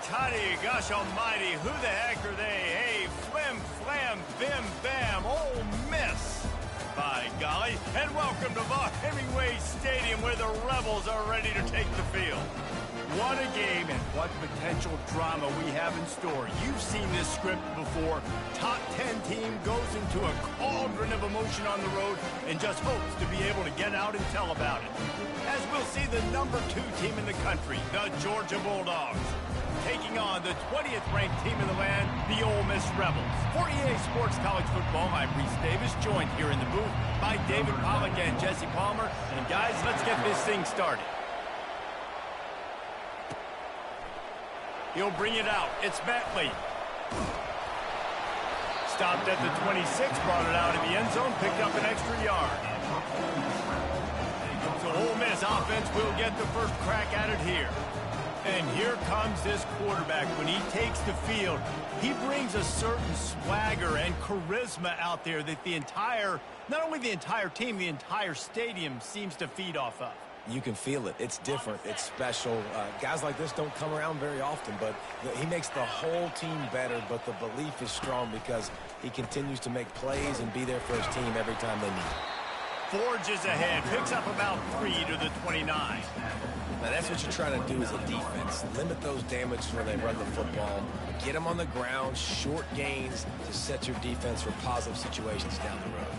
Toddy, gosh almighty, who the heck are they? Hey, flim, flam, bim, bam, Ole Miss. By golly, and welcome to Vaught Hemingway Stadium where the Rebels are ready to take the field. What a game and what potential drama we have in store. You've seen this script before. Top 10 team goes into a cauldron of emotion on the road and just hopes to be able to get out and tell about it. As we'll see the number 2 team in the country, the Georgia Bulldogs, taking on the 20th ranked team in the land, the Ole Miss Rebels. For EA Sports College Football, I'm Reese Davis, joined here in the booth by David Pollack and Jesse Palmer. And guys, let's get this thing started. He'll bring it out. It's Bentley. Stopped at the 26, brought it out of the end zone, picked up an extra yard. So Ole Miss offense will get the first crack at it here. And here comes this quarterback. When he takes the field, he brings a certain swagger and charisma out there that the entire, not only the entire team, the entire stadium seems to feed off of. You can feel it. It's different. It's special. Guys like this don't come around very often, but he makes the whole team better, but the belief is strong because he continues to make plays and be there for his team every time they need it. Forges ahead, picks up about 3 to the 29. Now, that's what you're trying to do as a defense. Limit those damages when they run the football. Get them on the ground, short gains to set your defense for positive situations down the road.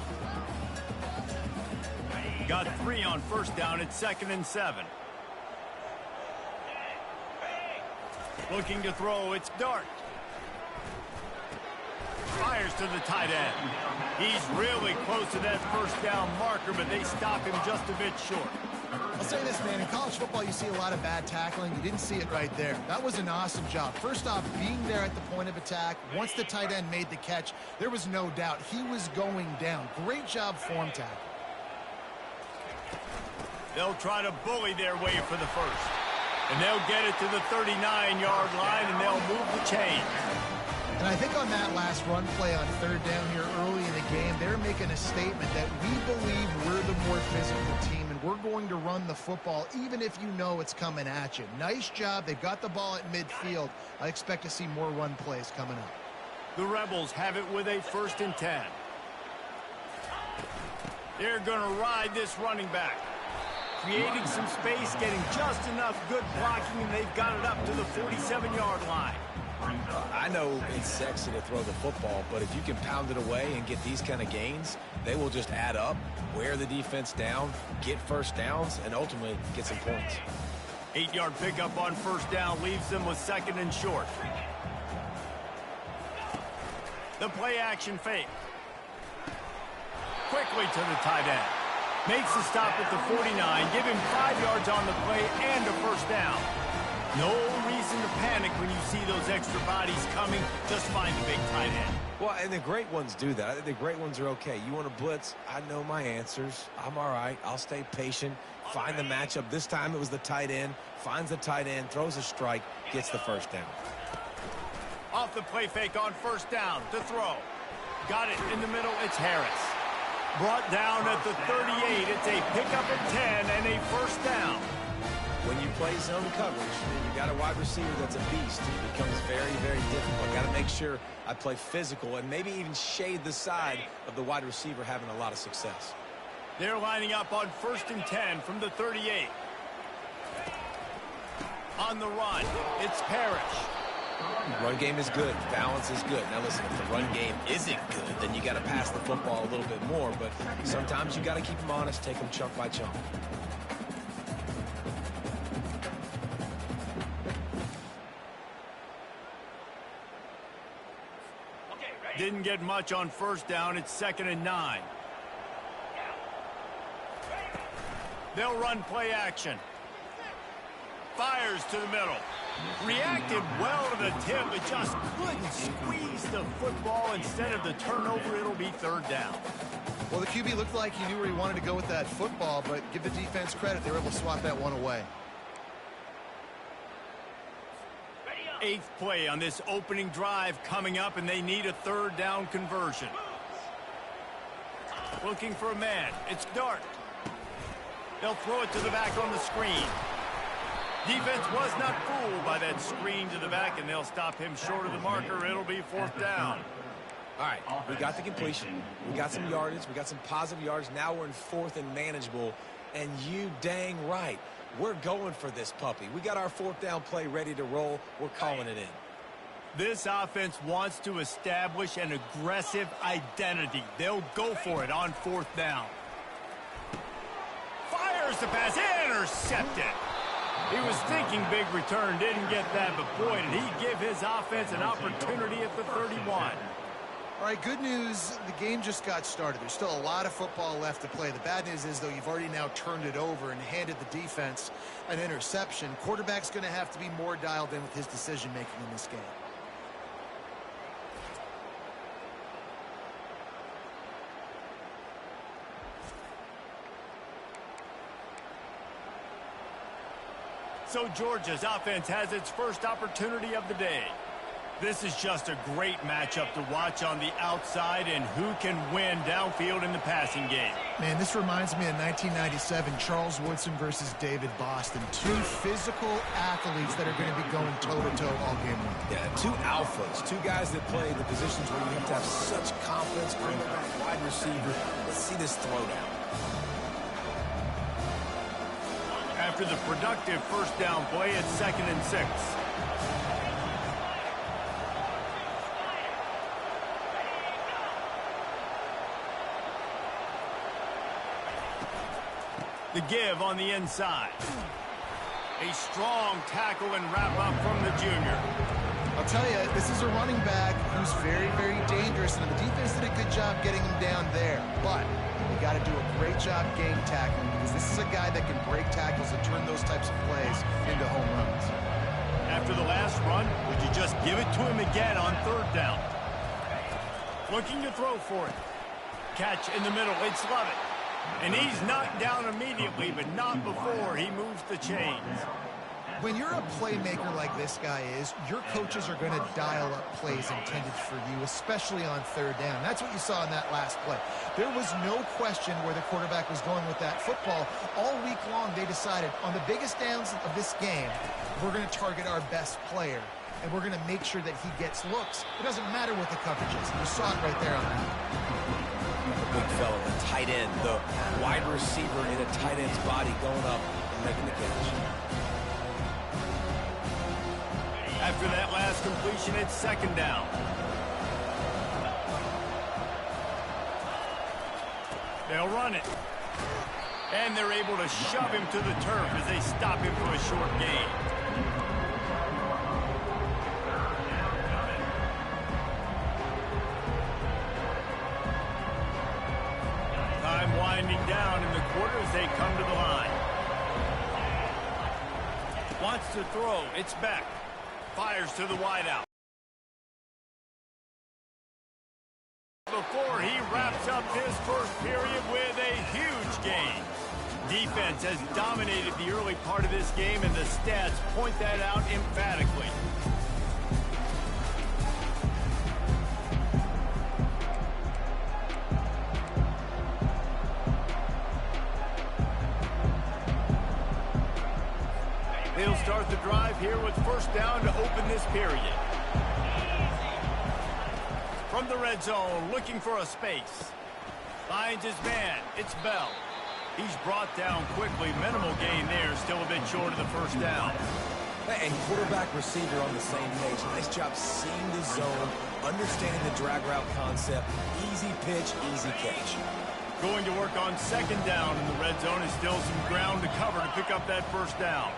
Got 3 on first down at 2nd and 7. Looking to throw, it's Dart. Fires to the tight end. He's really close to that first down marker, but they stop him just a bit short. I'll say this, man. In college football, you see a lot of bad tackling. You didn't see it right there. That was an awesome job. First off, being there at the point of attack. Once the tight end made the catch, there was no doubt he was going down. Great job form tackle. They'll try to bully their way for the first. And they'll get it to the 39-yard line, and they'll move the chain. And I think on that last run play on 3rd down here early in the game, they're making a statement that we believe we're the more physical team, and we're going to run the football even if you know it's coming at you. Nice job. They've got the ball at midfield. I expect to see more run plays coming up. The Rebels have it with a 1st and 10. They're going to ride this running back. Creating some space, getting just enough good blocking, and they've got it up to the 47-yard line. I know it's sexy to throw the football, but if you can pound it away and get these kind of gains, they will just add up, wear the defense down, get first downs, and ultimately get some points. 8-yard pickup on first down leaves them with 2nd and short. The play action fake. Quickly to the tight end. Makes the stop at the 49, give him 5 yards on the play and a first down. No reason to panic when you see those extra bodies coming. Just find the big tight end. Well, and the great ones do that. I think the great ones are okay. You want to blitz? I know my answers. I'm all right. I'll stay patient. Find the matchup. This time it was the tight end. Finds the tight end, throws a strike, gets the first down. Off the play fake on first down to throw. Got it in the middle. It's Harris. Brought down at the 38. It's a pickup at 10 and a first down. When you play zone coverage, you got a wide receiver that's a beast. It becomes very, very difficult. Got to make sure I play physical and maybe even shade the side of the wide receiver having a lot of success. They're lining up on 1st and 10 from the 38. On the run, it's Parrish. Run game is good. Balance is good. Now listen, if the run game isn't good, then you got to pass the football a little bit more. But sometimes you got to keep them honest, take them chunk by chunk. Didn't get much on first down. It's 2nd and 9. They'll run play action. Fires to the middle. Reacted well to the tip, but just couldn't squeeze the football. Instead of the turnover, it'll be 3rd down. Well, the QB looked like he knew where he wanted to go with that football, but give the defense credit. They were able to swat that one away. 8th play on this opening drive coming up, and they need a 3rd down conversion. Looking for a man. It's Dart. They'll throw it to the back on the screen. Defense was not fooled by that screen to the back, and they'll stop him short of the marker. It'll be 4th down. All right, we got the completion. We got some yardage. We got some positive yards. Now we're in 4th and manageable. And you dang right, we're going for this puppy. We got our 4th down play ready to roll. We're calling it in. This offense wants to establish an aggressive identity. They'll go for it on 4th down. Fires the pass, intercepted. He was thinking big return, didn't get that, but boy, did he give his offense an opportunity at the 31. All right, good news, the game just got started. There's still a lot of football left to play. The bad news is, though, you've already now turned it over and handed the defense an interception. Quarterback's going to have to be more dialed in with his decision-making in this game. So Georgia's offense has its first opportunity of the day. This is just a great matchup to watch on the outside, and who can win downfield in the passing game. Man, this reminds me of 1997, Charles Woodson versus David Boston. Two physical athletes that are going to be going toe-to-toe all game long. Yeah, two alphas, two guys that play the positions where you have to have such confidence, quarterback, wide receiver. Let's see this throwdown. After the productive 1st down play, it's 2nd and 6. The give on the inside. A strong tackle and wrap up from the junior. I'll tell you, this is a running back who's very, very dangerous, and the defense did a good job getting him down there. But you got to do a great job game tackling, because this is a guy that can break tackles and turn those types of plays into home runs. After the last run, would you just give it to him again on 3rd down? Looking to throw for it. Catch in the middle. It's Lovett. And he's knocked down immediately, but not before he moves the chains. When you're a playmaker like this guy is, your coaches are going to dial up plays intended for you, especially on 3rd down. That's what you saw in that last play. There was no question where the quarterback was going with that football. All week long, they decided on the biggest downs of this game, we're going to target our best player, and we're going to make sure that he gets looks. It doesn't matter what the coverage is. You saw it right there on that. The big fella, the tight end, the wide receiver in a tight end's body going up and making the catch. After that last completion, it's 2nd down. They'll run it. And they're able to shove him to the turf as they stop him for a short gain. Time winding down in the quarter as they come to the line. Wants to throw. It's back. Fires to the wideout. Before he wraps up his first period with a huge gain. Defense has dominated the early part of this game, and the stats point that out emphatically. They'll start the drive here with 1st down to open this period. From the red zone, looking for a space. Finds his man. It's Bell. He's brought down quickly. Minimal gain there. Still a bit short of the 1st down. And quarterback receiver on the same page. Nice job seeing the zone, understanding the drag route concept. Easy pitch, easy catch. Going to work on 2nd down in the red zone. Is still some ground to cover to pick up that 1st down.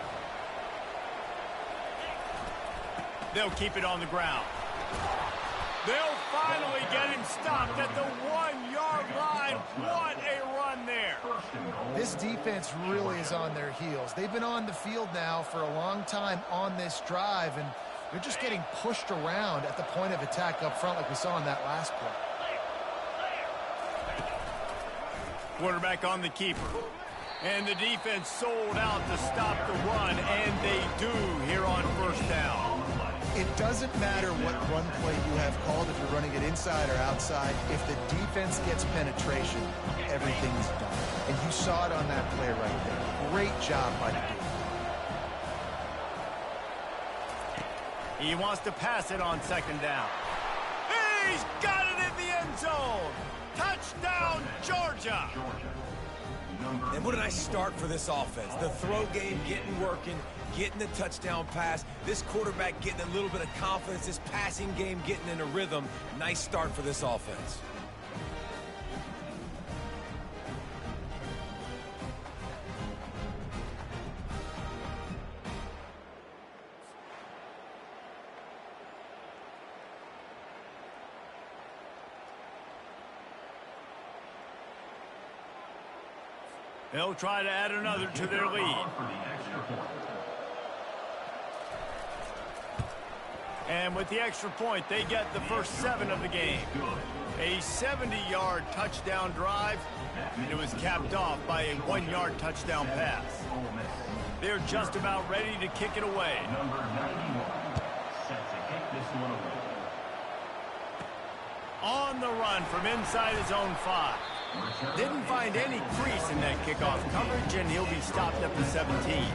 They'll keep it on the ground. They'll finally get him stopped at the 1-yard line. What a run there. This defense really is on their heels. They've been on the field now for a long time on this drive, and they're just getting pushed around at the point of attack up front like we saw in that last play. Quarterback on the keeper. And the defense sold out to stop the run, and they do here on 1st down. It doesn't matter what run play you have called, if you're running it inside or outside. If the defense gets penetration, everything's done. And you saw it on that play right there. Great job by the defense. He wants to pass it on second down. He's got it in the end zone. Touchdown, Georgia. And what a nice start for this offense. The throw game getting working, getting the touchdown pass. This quarterback getting a little bit of confidence. This passing game getting in a rhythm. Nice start for this offense. They'll try to add another to their lead. And with the extra point, they get the first 7 of the game. A 70-yard touchdown drive. It was capped off by a 1-yard touchdown pass. They're just about ready to kick it away. On the run from inside his own 5. Didn't find any crease in that kickoff coverage, and he'll be stopped at the 17.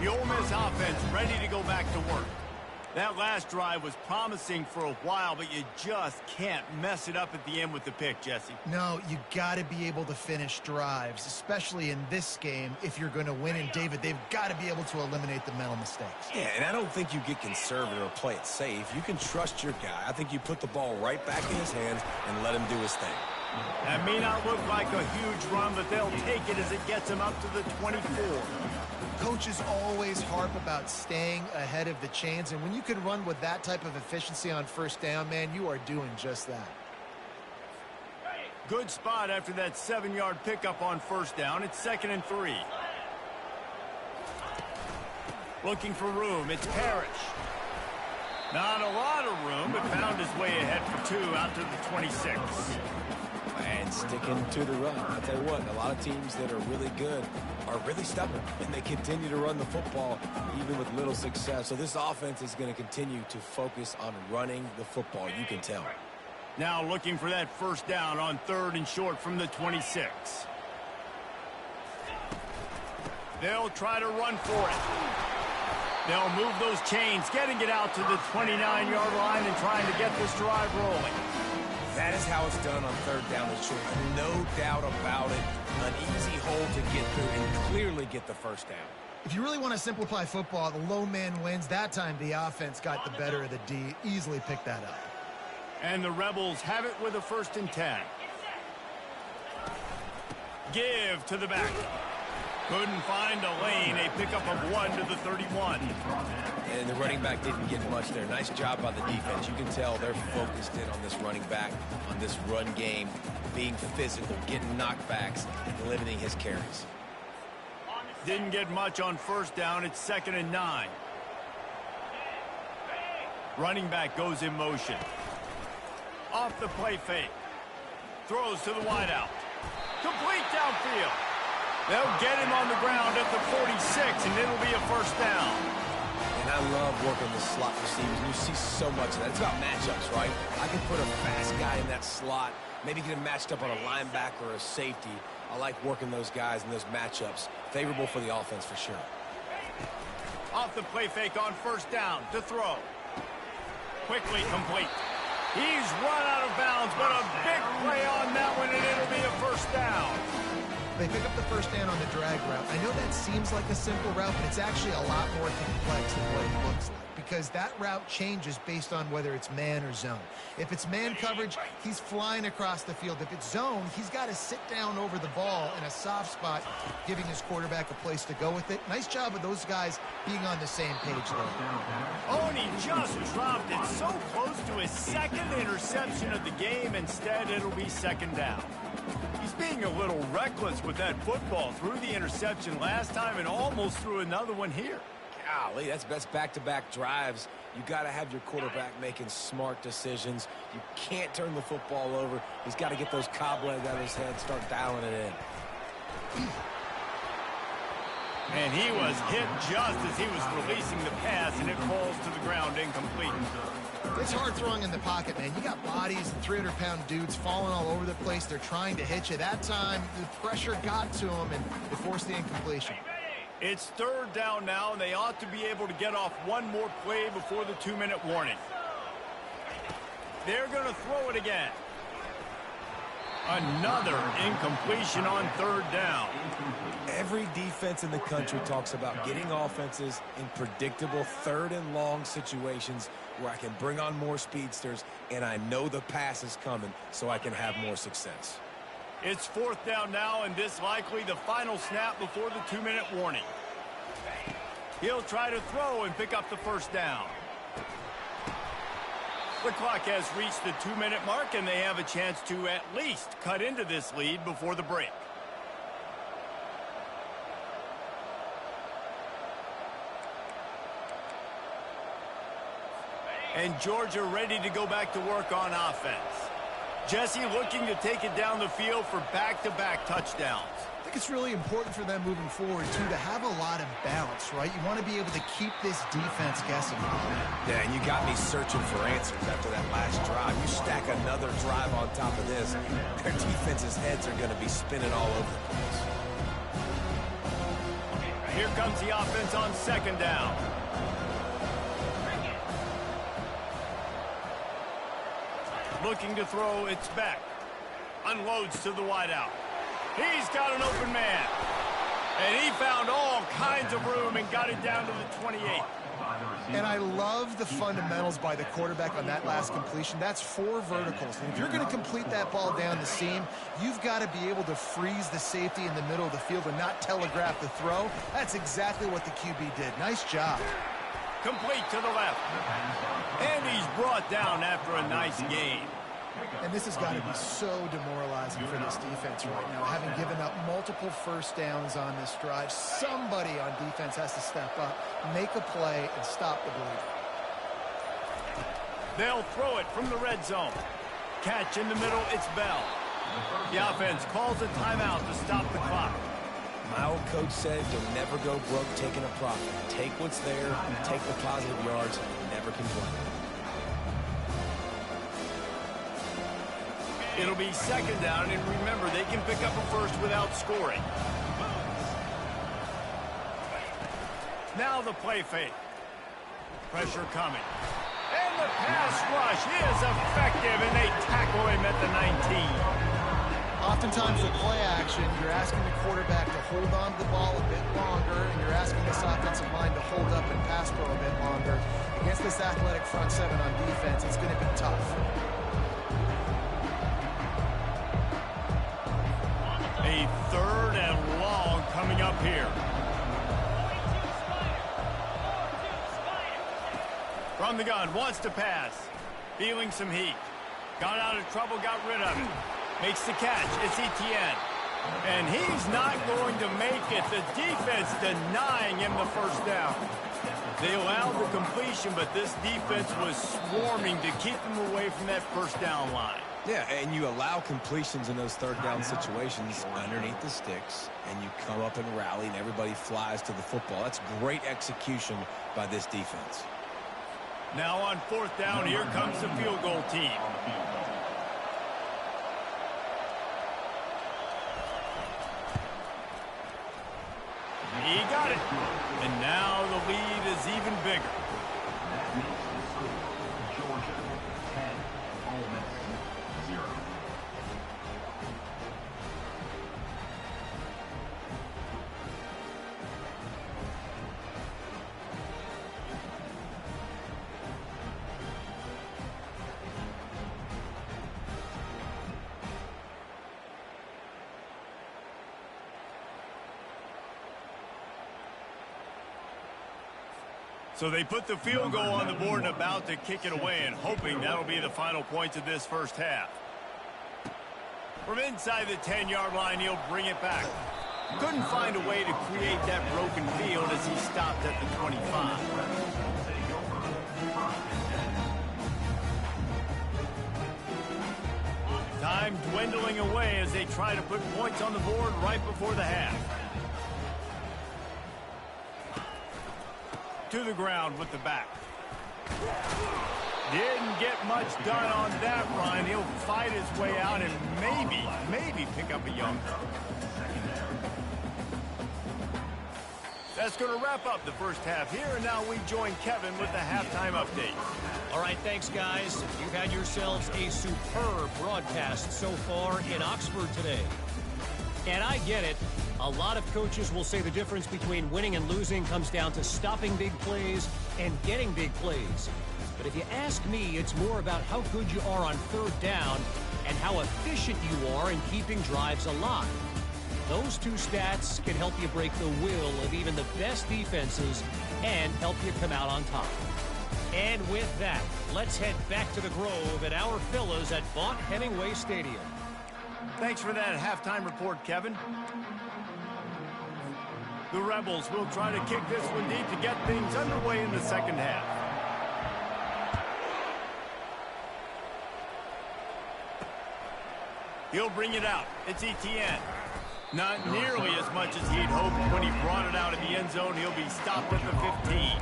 The Ole Miss offense ready to go back to work. That last drive was promising for a while, but you just can't mess it up at the end with the pick, Jesse. No, you got to be able to finish drives, especially in this game. If you're going to win, and David, they've got to be able to eliminate the mental mistakes. Yeah, and I don't think you get conservative or play it safe. You can trust your guy. I think you put the ball right back in his hands and let him do his thing. That may not look like a huge run, but they'll take it as it gets them up to the 24. Coaches always harp about staying ahead of the chains, and when you can run with that type of efficiency on first down, man, you are doing just that. Good spot after that 7-yard pickup on first down. It's 2nd and 3. Looking for room. It's Parrish. Not a lot of room, but found his way ahead for 2 out to the 26. And sticking to the run. I'll tell you what, a lot of teams that are really good are really stubborn, and they continue to run the football even with little success. So this offense is going to continue to focus on running the football. You can tell. Now looking for that first down on 3rd and short from the 26. They'll try to run for it. They'll move those chains, getting it out to the 29-yard line and trying to get this drive rolling. That is how it's done on 3rd down and short. No doubt about it. An easy hole to get through and clearly get the first down. If you really want to simplify football, the lone man wins. That time the offense got the better of the D. Easily picked that up. And the Rebels have it with a 1st and 10. Give to the back. Couldn't find a lane. A pickup of 1 to the 31. And the running back didn't get much there. Nice job by the defense. You can tell they're focused in on this running back, on this run game, being physical, getting knockbacks, and limiting his carries. Didn't get much on first down. It's 2nd and 9. Running back goes in motion. Off the play fake. Throws to the wideout. Complete downfield. They'll get him on the ground at the 46, and it'll be a first down. And I love working the slot receivers, and you see so much of that. It's about matchups, right? I can put a fast guy in that slot, maybe get him matched up on a linebacker or a safety. I like working those guys in those matchups. Favorable for the offense for sure. Off the play fake on first down to throw. Quickly complete. He's run out of bounds, but a big play on that one, and it'll be a first down. They pick up the first down on the drag route. I know that seems like a simple route, but it's actually a lot more complex than what it looks like, because that route changes based on whether it's man or zone. If it's man coverage, he's flying across the field. If it's zone, he's got to sit down over the ball in a soft spot, giving his quarterback a place to go with it. Nice job of those guys being on the same page there. Oh, and he just dropped it so close to his 2nd interception of the game. Instead, it'll be 2nd down. He's being a little reckless with that football. Threw the interception last time and almost threw another one here. Golly, that's back-to-back drives. You got to have your quarterback making smart decisions. You can't turn the football over. He's got to get those cobwebs out of his head, start dialing it in. And he was hit just as he was releasing the pass, and it falls to the ground incomplete. It's hard throwing in the pocket, man. You got bodies and 300-pound dudes falling all over the place. They're trying to hit you. That time, the pressure got to him, and it forced the incompletion. It's third down now, and they ought to be able to get off one more play before the 2-minute warning. They're going to throw it again. Another incompletion on third down. Every defense in the country talks about getting offenses in predictable third and long situations where I can bring on more speedsters and I know the pass is coming so I can have more success. It's fourth down now, and this likely the final snap before the 2-minute warning. He'll try to throw and pick up the first down. The clock has reached the 2-minute mark, and they have a chance to at least cut into this lead before the break. And Georgia ready to go back to work on offense. Jesse looking to take it down the field for back-to-back touchdowns. I think it's really important for them moving forward, too, to have a lot of balance, right? You want to be able to keep this defense guessing. Yeah, and you got me searching for answers after that last drive. You stack another drive on top of this, their defense's heads are going to be spinning all over the place. Here comes the offense on second down. Looking to throw, it's back. Unloads to the wideout. He's got an open man. And he found all kinds of room and got it down to the 28. And I love the fundamentals by the quarterback on that last completion. That's 4 verticals. And if you're going to complete that ball down the seam, you've got to be able to freeze the safety in the middle of the field and not telegraph the throw. That's exactly what the QB did. Nice job. Complete to the left. And he's brought down after a nice gain. And this has got to be so demoralizing for this defense right now. Having given up multiple first downs on this drive, somebody on defense has to step up, make a play, and stop the bleed. They'll throw it from the red zone. Catch in the middle, it's Bell. The offense calls a timeout to stop the clock. My old coach said you'll never go broke taking a profit. Take what's there, take the positive yards, and never complain. It'll be second down, and remember, they can pick up a first without scoring. Now the play fake. Pressure coming. And the pass rush is effective, and they tackle him at the 19. Oftentimes with play action, you're asking the quarterback to hold on to the ball a bit longer, and you're asking this offensive line to hold up and pass pro a bit longer. Against this athletic front seven on defense, it's going to be tough. A third and long coming up here. From the gun, wants to pass. Feeling some heat. Got out of trouble, got rid of it. Makes the catch. It's Etienne. And he's not going to make it. The defense denying him the first down. They allowed the completion, but this defense was swarming to keep them away from that first down line. Yeah, and you allow completions in those third down situations underneath the sticks, and you come up and rally, and everybody flies to the football. That's great execution by this defense. Now on fourth down, here comes the field goal team. He got it. And now the lead is even bigger. Georgia 10, Ole Miss 0. So they put the field goal on the board and about to kick it away, and hoping that'll be the final points of this first half. From inside the 10-yard line, he'll bring it back. Couldn't find a way to create that broken field as he stopped at the 25. Time dwindling away as they try to put points on the board right before the half. To the ground with the back. Didn't get much done on that run. He'll fight his way out and maybe pick up a yard. That's going to wrap up the first half here, and now we join Kevin with the halftime update. All right, thanks, guys. You've had yourselves a superb broadcast so far in Oxford today. And I get it. A lot of coaches will say the difference between winning and losing comes down to stopping big plays and getting big plays. But if you ask me, it's more about how good you are on third down and how efficient you are in keeping drives alive. Those two stats can help you break the will of even the best defenses and help you come out on top. And with that, let's head back to the Grove at our fellas at Vaught-Hemingway Stadium. Thanks for that halftime report, Kevin. The Rebels will try to kick this one deep to get things underway in the second half. He'll bring it out. It's Etienne. Not nearly as much as he'd hoped when he brought it out in the end zone. He'll be stopped at the 15.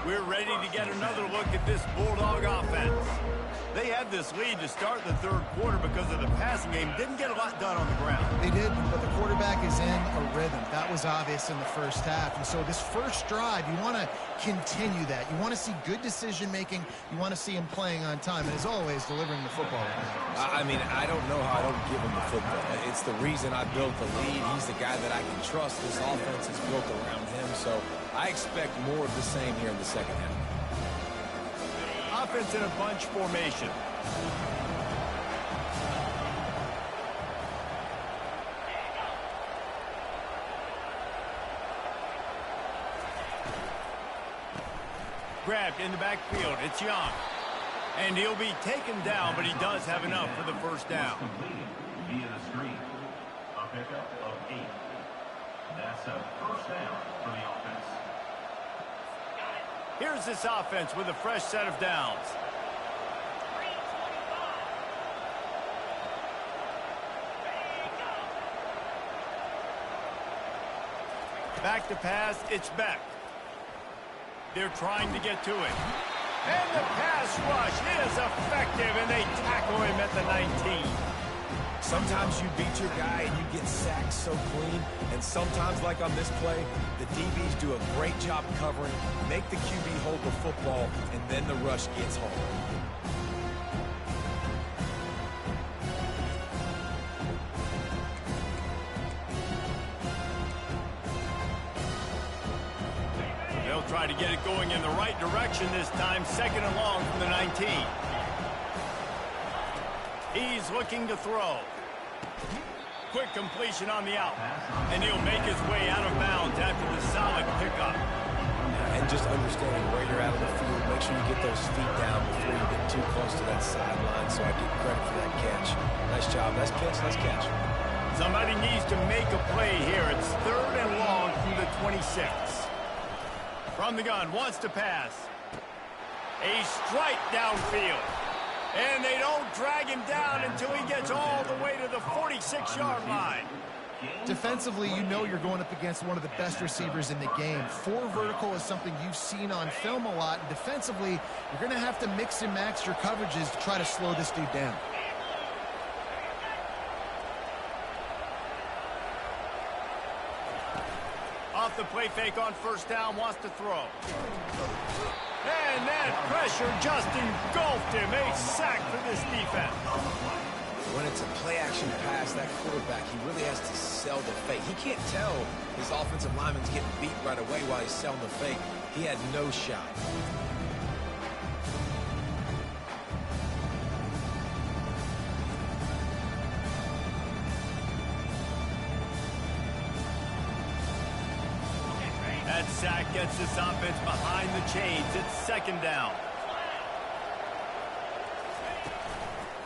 We're ready to get another look at this Bulldog offense. They had this lead to start the third quarter because of the passing game. Didn't get a lot done on the ground. They did, but the quarterback is in a rhythm. That was obvious in the first half. And so this first drive, you want to continue that. You want to see good decision-making. You want to see him playing on time. And as always, delivering the football. I mean, I don't know how I don't give him the football. It's the reason I built the lead. He's the guy that I can trust. This offense is built around him. So I expect more of the same here in the second half. Offense in a bunch formation. Grabbed in the backfield. It's Young. And he'll be taken down, but he does have enough for the first down. Via the screen. A pickup of 8. That's a first down for the offense. Here's this offense with a fresh set of downs. Back to pass, it's Beck. They're trying to get to it. And the pass rush is effective, and they tackle him at the 19. Sometimes you beat your guy and you get sacked so clean, and sometimes, like on this play, the DBs do a great job covering, make the QB hold the football, and then the rush gets home. They'll try to get it going in the right direction this time, second and long from the 19. He's looking to throw. Quick completion on the out. And he'll make his way out of bounds after the solid pickup. And just understanding where you're at on the field, make sure you get those feet down before you get too close to that sideline, so I get credit for that catch. Nice job. Nice pitch. Nice catch. Somebody needs to make a play here. It's third and long from the 26. From the gun, wants to pass. A strike downfield. And they don't drag him down until he gets all the way to the 46-yard line. Defensively, you know you're going up against one of the best receivers in the game. 4 vertical is something you've seen on film a lot. And defensively, you're going to have to mix and match your coverages to try to slow this dude down. Off the play fake on first down, wants to throw. And that pressure just engulfed him. A sack for this defense. When it's a play-action pass, that quarterback, he really has to sell the fake. He can't tell his offensive lineman's getting beat right away while he's selling the fake. He had no shot. That sack gets this offense behind the chains. It's second down.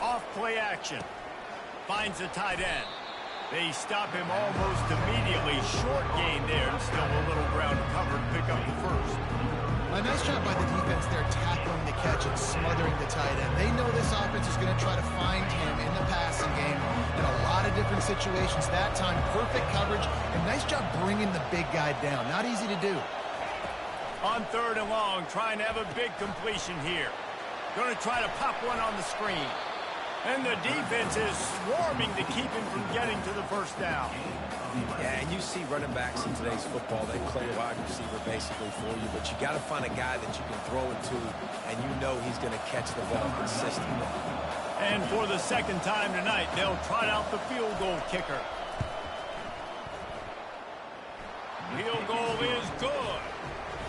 Off play action. Finds the tight end. They stop him almost immediately. Short gain there, and still a little ground covered. Pick up the first. A nice job by the defense there, tackling the catch and smothering the tight end. They know this offense is going to try to find him in the passing game in a lot of different situations. That time, perfect coverage, and nice job bringing the big guy down. Not easy to do. On third and long, trying to have a big completion here. Going to try to pop one on the screen. And the defense is swarming to keep him from getting to the first down. Yeah, and you see running backs in today's football, they play a wide receiver basically for you, but you got to find a guy that you can throw it to, and you know he's going to catch the ball consistently. And for the second time tonight, they'll trot out the field goal kicker. Field goal is good.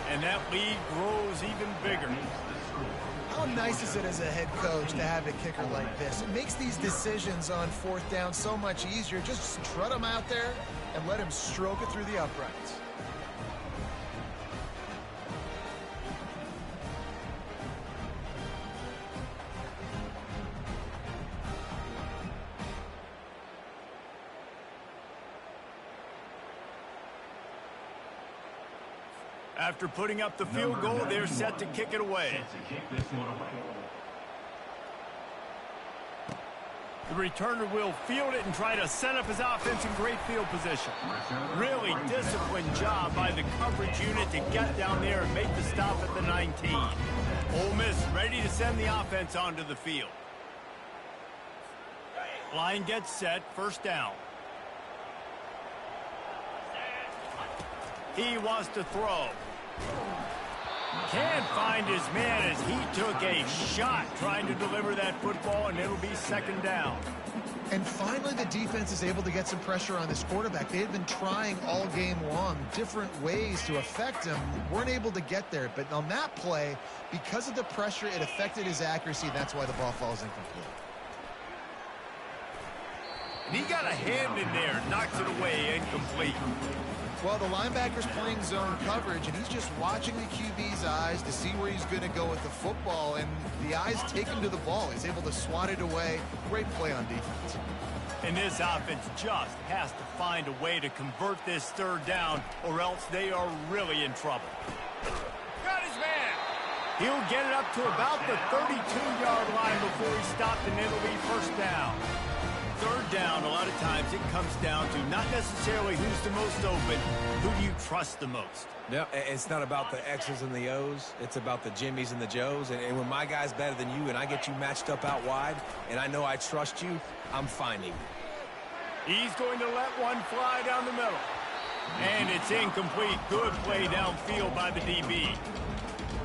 And that lead grows even bigger. How nice is it as a head coach to have a kicker like this? It makes these decisions on fourth down so much easier. Just strut him out there and let him stroke it through the uprights. After putting up the field goal, they're set to kick it away. The returner will field it and try to set up his offense in great field position. Really disciplined job by the coverage unit to get down there and make the stop at the 19. Ole Miss ready to send the offense onto the field. Line gets set, first down. He wants to throw. Can't find his man as he took a shot trying to deliver that football, and it'll be second down. And finally, the defense is able to get some pressure on this quarterback. They had been trying all game long different ways to affect him. Weren't able to get there. But on that play, because of the pressure, it affected his accuracy. And that's why the ball falls incomplete. And he got a hand in there, knocks it away, incomplete. Well, the linebacker's playing zone coverage, and he's just watching the QB's eyes to see where he's going to go with the football, and the eyes take him to the ball. He's able to swat it away. Great play on defense. And this offense just has to find a way to convert this third down, or else they are really in trouble. Got his man. He'll get it up to about the 32-yard line before he stopped, and it'll be first down. Third down, a lot of times it comes down to not necessarily who's the most open, who do you trust the most? Yeah, it's not about the X's and the O's. It's about the Jimmys and the Joes. And when my guy's better than you and I get you matched up out wide and I know I trust you, I'm finding you. He's going to let one fly down the middle. And it's incomplete. Good play downfield by the DB.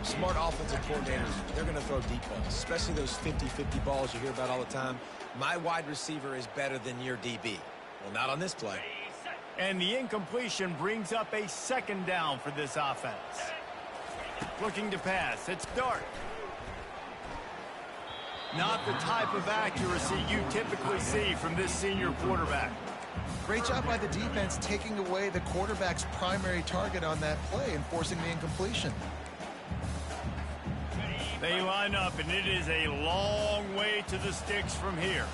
Smart offensive coordinators, they're going to throw deep balls, especially those 50-50 balls you hear about all the time. My wide receiver is better than your DB. Well, not on this play. And the incompletion brings up a second down for this offense. Looking to pass. It's Dart. Not the type of accuracy you typically see from this senior quarterback. Great job by the defense taking away the quarterback's primary target on that play and forcing the incompletion. They line up, and it is a long way to the sticks from here.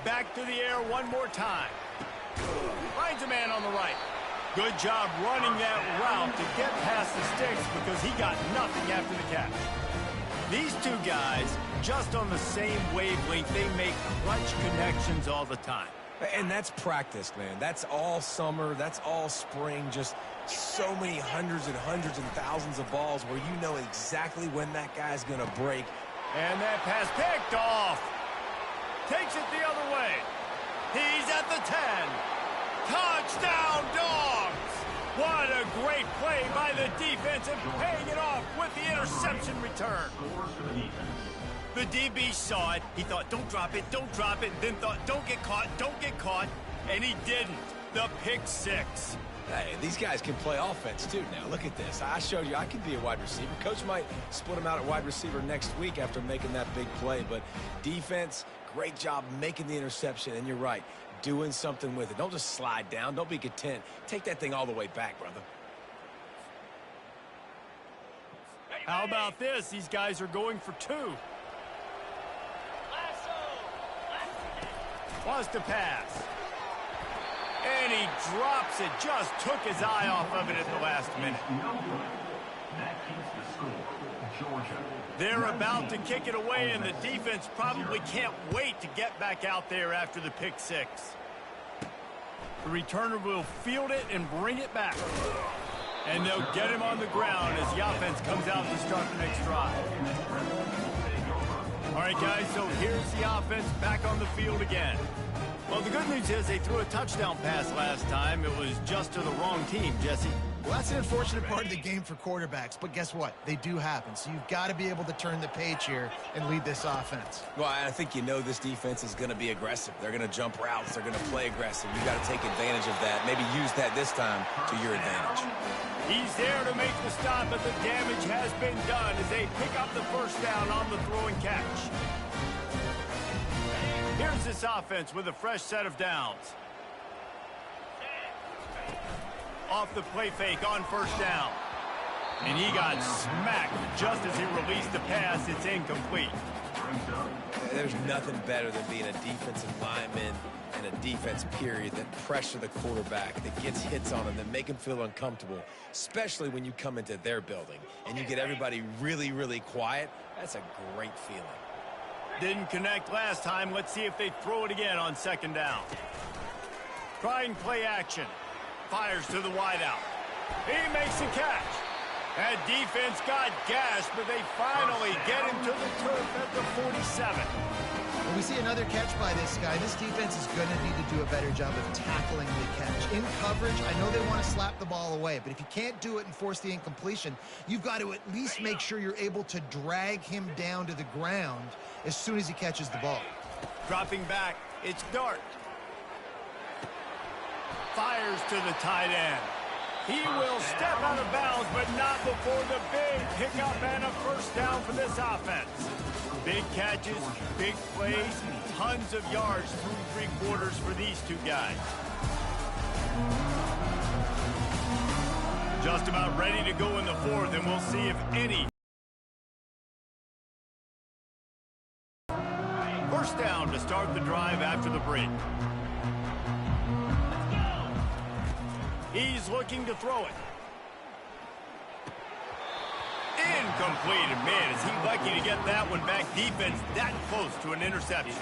Back to the air one more time. Finds a man on the right. Good job running that route to get past the sticks because he got nothing after the catch. These two guys, just on the same wavelength, they make clutch connections all the time. And that's practice, man. That's all summer. That's all spring. Just so many hundreds and thousands of balls where you know exactly when that guy's going to break. And that pass picked off. Takes it the other way. He's at the 10. Touchdown, Dogs! What a great play by the defense and paying it off with the interception return. The DB saw it. He thought, don't drop it, then thought, don't get caught, and he didn't. The pick six. Hey, these guys can play offense, too, now. Look at this. I showed you I can be a wide receiver. Coach might split him out at wide receiver next week after making that big play, but defense, great job making the interception, and you're right, doing something with it. Don't just slide down. Don't be content. Take that thing all the way back, brother. How about this? These guys are going for two. Wants to pass. And he drops it. Just took his eye off of it at the last minute. That keeps the score. Georgia. They're about to kick it away, and the defense probably can't wait to get back out there after the pick six. The returner will field it and bring it back. And they'll get him on the ground as the offense comes out to start the next drive. All right, guys, so here's the offense back on the field again. Well, the good news is they threw a touchdown pass last time. It was just to the wrong team, Jesse. Well, that's an unfortunate part of the game for quarterbacks, but guess what? They do happen, so you've got to be able to turn the page here and lead this offense. Well, I think you know this defense is going to be aggressive. They're going to jump routes. They're going to play aggressive. You got to take advantage of that. Maybe use that this time to your advantage. He's there to make the stop, but the damage has been done as they pick up the first down on the throw and catch. Here's this offense with a fresh set of downs. Off the play fake on first down. And he got smacked just as he released the pass. It's incomplete. There's nothing better than being a defensive lineman and a defense period that pressure the quarterback, that gets hits on him, that make him feel uncomfortable, especially when you come into their building and you get everybody really, really quiet. That's a great feeling. Didn't connect last time. Let's see if they throw it again on second down. Trying play action. Fires to the wideout. He makes a catch. That defense got gashed, but they finally get him to the turf at the 47. When we see another catch by this guy, this defense is going to need to do a better job of tackling the catch. In coverage, I know they want to slap the ball away, but if you can't do it and force the incompletion, you've got to at least make sure you're able to drag him down to the ground as soon as he catches the ball. Dropping back, it's Dart. Fires to the tight end. He will step out of bounds, but not before the big pickup and a first down for this offense. Big catches, big plays, tons of yards through three quarters for these two guys. Just about ready to go in the fourth, and we'll see if any. First down to start the drive after the break. He's looking to throw it. Incomplete. And man, is he lucky to get that one back. Defense that close to an interception.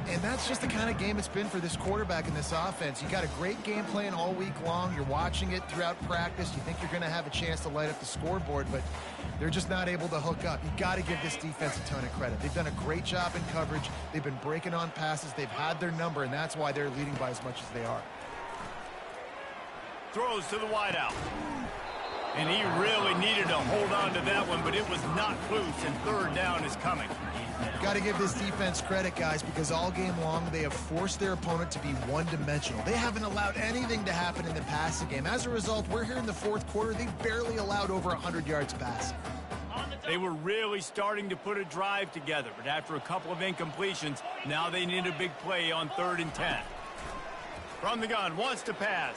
And that's just the kind of game it's been for this quarterback in this offense. You got a great game plan all week long. You're watching it throughout practice. You think you're going to have a chance to light up the scoreboard, but they're just not able to hook up. You got to give this defense a ton of credit. They've done a great job in coverage. They've been breaking on passes. They've had their number, and that's why they're leading by as much as they are. Throws to the wideout. And he really needed to hold on to that one, but it was not loose, and third down is coming. Got to give this defense credit, guys, because all game long they have forced their opponent to be one-dimensional. They haven't allowed anything to happen in the passing game. As a result, we're here in the fourth quarter. They've barely allowed over 100 yards passing. They were really starting to put a drive together, but after a couple of incompletions, now they need a big play on 3rd and 10. From the gun, wants to pass.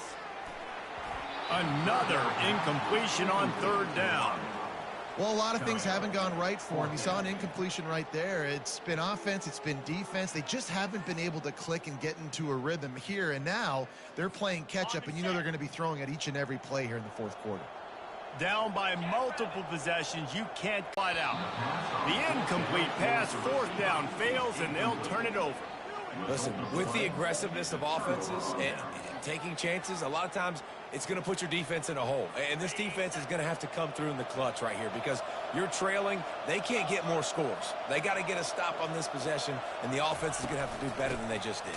Another incompletion on 3rd down. Well, a lot of things haven't gone right for him. You saw an incompletion right there. It's been offense, it's been defense. They just haven't been able to click and get into a rhythm here, and now they're playing catch-up, and you know they're going to be throwing at each and every play here in the fourth quarter. Down by multiple possessions, you can't fight out. The incomplete pass, 4th down, fails, and they'll turn it over. Listen, with the aggressiveness of offenses and taking chances, a lot of times it's going to put your defense in a hole. And this defense is going to have to come through in the clutch right here because you're trailing. They can't get more scores. They got to get a stop on this possession, and the offense is going to have to do better than they just did.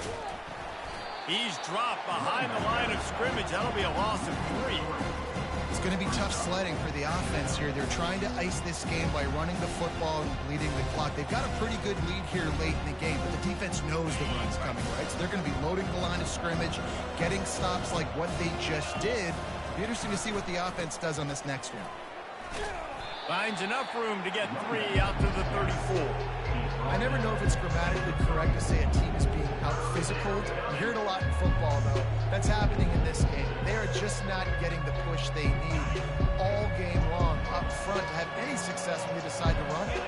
He's dropped behind the line of scrimmage. That'll be a loss of 3. It's going to be tough sledding for the offense here. They're trying to ice this game by running the football and bleeding the clock. They've got a pretty good lead here late in the game, but the defense knows the run's coming, right? So they're going to be loading the line of scrimmage, getting stops like what they just did. Be interesting to see what the offense does on this next one. Finds enough room to get 3 out to the 34. I never know if it's grammatically correct to say a team is being out-physicaled. You hear it a lot in football, though. That's happening in this game. They are just not getting the push they need all game long up front to have any success when they decide to run it.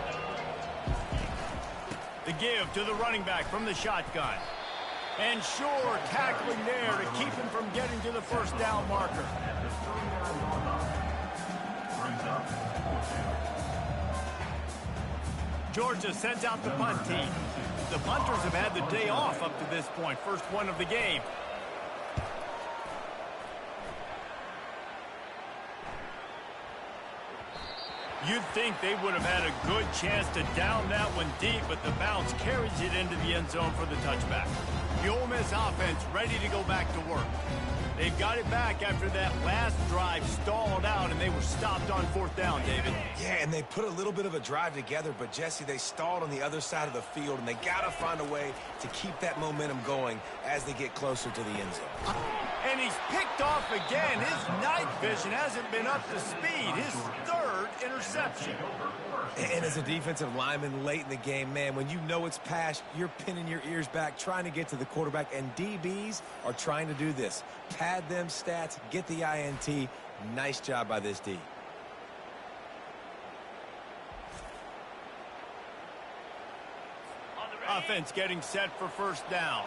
The give to the running back from the shotgun. And sure, tackling there to keep him from getting to the first down marker. Georgia sends out the punt team. The punters have had the day off up to this point. First one of the game. You'd think they would have had a good chance to down that one deep, but the bounce carries it into the end zone for the touchback. The Ole Miss offense ready to go back to work. They've got it back after that last drive stalled out, and they were stopped on 4th down, David. Yeah, and they put a little bit of a drive together, but, Jesse, they stalled on the other side of the field, and they got to find a way to keep that momentum going as they get closer to the end zone. And he's picked off again. His night vision hasn't been up to speed. His 3rd interception. And as a defensive lineman late in the game, man, when you know it's past, you're pinning your ears back, trying to get to the quarterback, and DBs are trying to do this. Pad them stats, get the INT. Nice job by this D. Offense getting set for 1st down.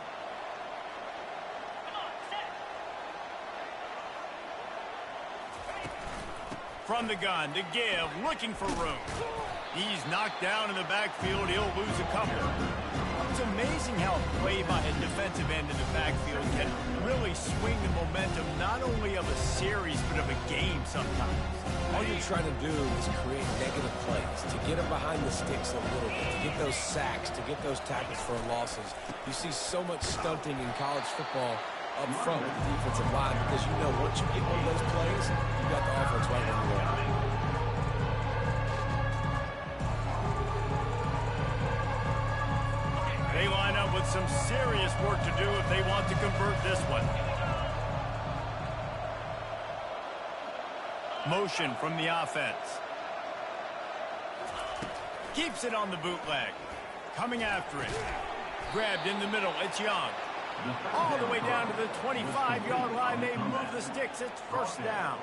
From the gun to give, looking for room. He's knocked down in the backfield. He'll lose a couple. It's amazing how a play by a defensive end in the backfield can really swing the momentum not only of a series but of a game sometimes. All you're trying to do is create negative plays, to get them behind the sticks a little bit, to get those sacks, to get those tackles for losses. You see so much stunting in college football up front with the defensive line because you know once you get one of those plays, you got the offense right where you want it. They line up with some serious work to do if they want to convert this one. Motion from the offense. Keeps it on the bootleg. Coming after it. Grabbed in the middle. It's Young. All the way down to the 25-yard line. They move the sticks. It's 1st down.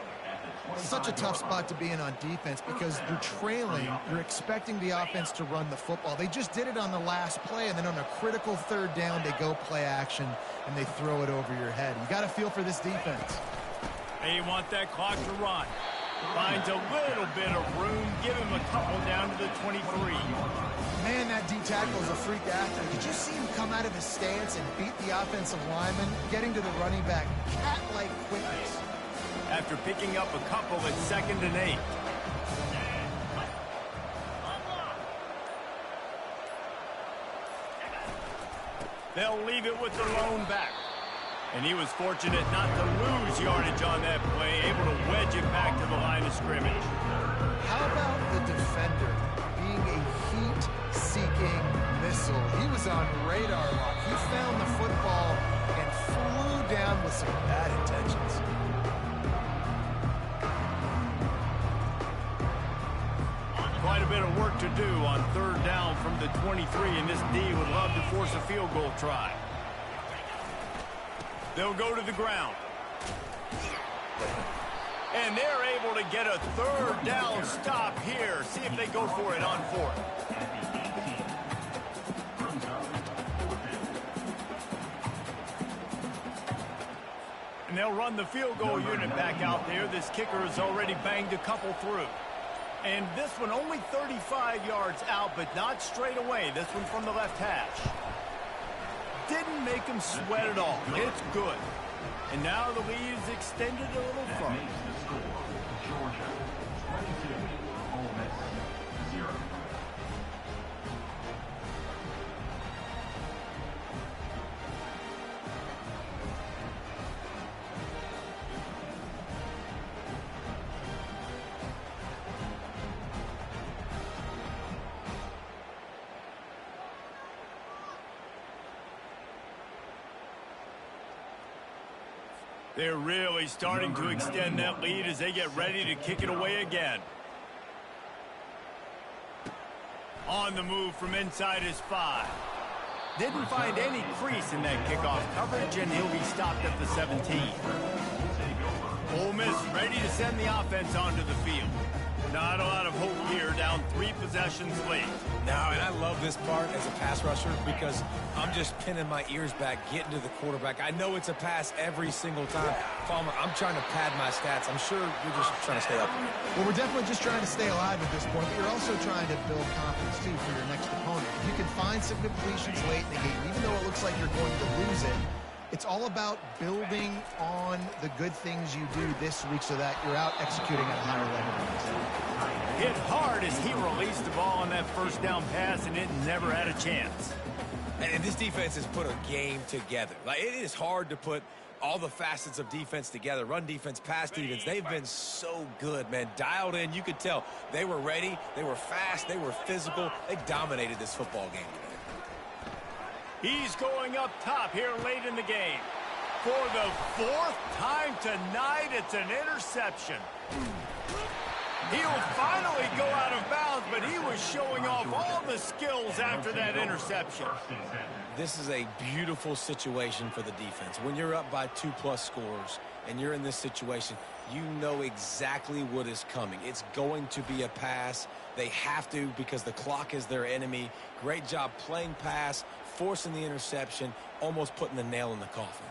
Such a tough spot to be in on defense because you're trailing. You're expecting the offense to run the football. They just did it on the last play, and then on a critical 3rd down, they go play action, and they throw it over your head. You got to feel for this defense. They want that clock to run. Finds a little bit of room. Give him a couple down to the 23. Man, that D tackle is a freak athlete. Did you see him come out of his stance and beat the offensive lineman, getting to the running back? Cat-like quickness. After picking up a couple at 2nd and 8. They'll leave it with the lone back. And he was fortunate not to lose yardage on that play, able to wedge it back to the line of scrimmage. How about the defender being a heat-seeking missile? He was on radar lock. He found the football and flew down with some bad intentions. Quite a bit of work to do on 3rd down from the 23, and this D would love to force a field goal try. They'll go to the ground. And they're able to get a 3rd down stop here. See if they go for it on 4th. And they'll run the field goal unit back out there. This kicker has already banged a couple through. And this one only 35 yards out, but not straight away. This one from the left hash. Didn't make him sweat at all. It's good. And now the lead is extended a little further. Georgia 22, Ole Miss 0. They're really starting to extend that lead as they get ready to kick it away again. On the move from inside his 5. Didn't find any crease in that kickoff coverage, and he'll be stopped at the 17. Ole Miss ready to send the offense onto the field. Not a lot of hope here, down 3 possessions late. No, and I love this part as a pass rusher because I'm just pinning my ears back, getting to the quarterback. I know it's a pass every single time. Palmer, I'm trying to pad my stats. I'm sure you're just trying to stay up. Well, we're definitely just trying to stay alive at this point, but you're also trying to build confidence, too, for your next opponent. If you can find some completions late in the game, even though it looks like you're going to lose it, It's all about building on the good things you do this week so that you're out executing at a higher level. Hit hard as he released the ball on that first down pass, and it never had a chance. And this defense has put a game together. Like, it is hard to put all the facets of defense together. Run defense, pass defense. They've been so good, man. Dialed in. You could tell they were ready. They were fast. They were physical. They dominated this football game today. He's going up top here late in the game. For the fourth time tonight, it's an interception. He'll finally go out of bounds, but he was showing off all the skills after that interception. This is a beautiful situation for the defense. When you're up by 2+ scores and you're in this situation, you know exactly what is coming. It's going to be a pass. They have to because the clock is their enemy. Great job playing pass, forcing the interception, almost putting the nail in the coffin.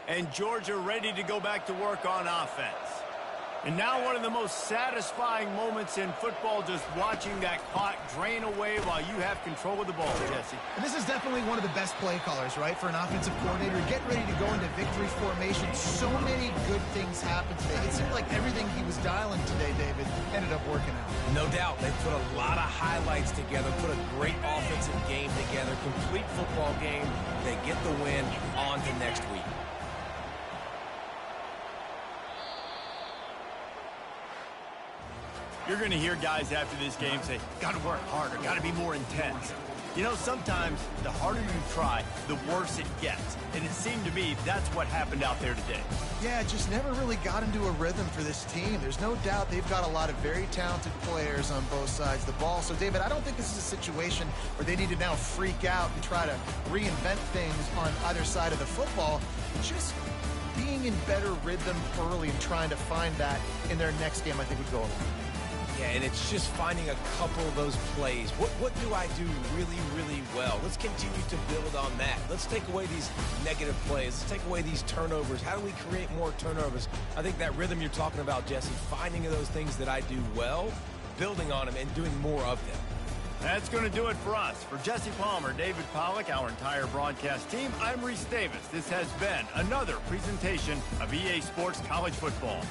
And Georgia ready to go back to work on offense. And now one of the most satisfying moments in football, just watching that clock drain away while you have control of the ball, Jesse. And this is definitely one of the best play callers, right, for an offensive coordinator. Get ready to go into victory formation. So many good things happened today. It seemed like everything he was dialing today, David, ended up working out. No doubt. They put a lot of highlights together, put a great offensive game together, complete football game. They get the win. On to next week. You're going to hear guys after this game say, got to work harder, got to be more intense. You know, sometimes the harder you try, the worse it gets. And it seemed to me that's what happened out there today. Yeah, it just never really got into a rhythm for this team. There's no doubt they've got a lot of very talented players on both sides of the ball. So, David, I don't think this is a situation where they need to now freak out and try to reinvent things on either side of the football. Just being in better rhythm early and trying to find that in their next game, I think would go a long way. Yeah, and it's just finding a couple of those plays. What do I do really, really well? Let's continue to build on that. Let's take away these negative plays. Let's take away these turnovers. How do we create more turnovers? I think that rhythm you're talking about, Jesse, finding those things that I do well, building on them, and doing more of them. That's going to do it for us. For Jesse Palmer, David Pollack, our entire broadcast team, I'm Reese Davis. This has been another presentation of EA Sports College Football.